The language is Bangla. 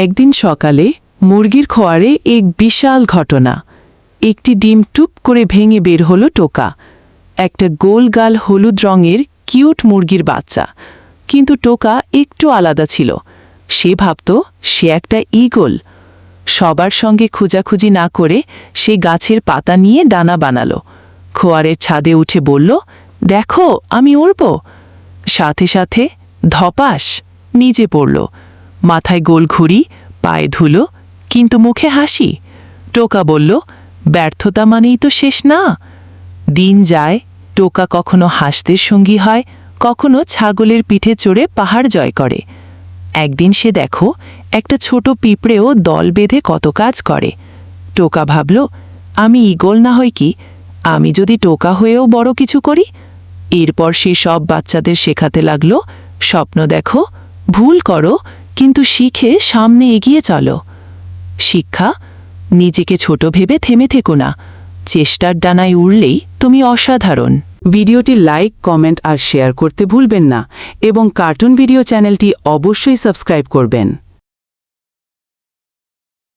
একদিন সকালে মুরগির খোয়ারে এক বিশাল ঘটনা। একটি ডিম টুপ করে ভেঙে বের হলো টোকা। একটা গোলগাল হলুদ রঙের কিউট মুরগির বাচ্চা। কিন্তু টোকা একটু আলাদা ছিল। সে ভাবত সে একটা ঈগল। সবার সঙ্গে খোঁজাখুঁজি না করে সে গাছের পাতা নিয়ে ডানা বানালো। খোয়ারের ছাদে উঠে বলল, দেখো আমি উড়ব। সাথে সাথে ধপাস নিচে পড়ল। মাথায় গোল ঘুড়ি, পায়ে ধুলো, কিন্তু মুখে হাসি। টোকা বলল, ব্যর্থতা মানেই তো শেষ না। দিন যায়, টোকা কখনো হাসদের সঙ্গী হয়, কখনো ছাগলের পিঠে চড়ে পাহাড় জয় করে। একদিন সে দেখো একটা ছোট পিঁপড়েও দল বেঁধে কত কাজ করে। টোকা ভাবল, আমি ঈগল না হয় কি, আমি যদি টোকা হয়েও বড় কিছু করি। এরপর সে সব বাচ্চাদের শেখাতে লাগল, স্বপ্ন দেখো, ভুল করো, কিন্তু শিখে সামনে এগিয়ে চলো। শিক্ষা: নিজেকে ছোট ভেবে থেমে থেকো না। চেষ্টার ডানায় উড়লেই তুমি অসাধারণ। ভিডিওটি লাইক, কমেন্ট আর শেয়ার করতে ভুলবেন না এবং কার্টুন ভিডিও চ্যানেলটি অবশ্যই সাবস্ক্রাইব করবেন।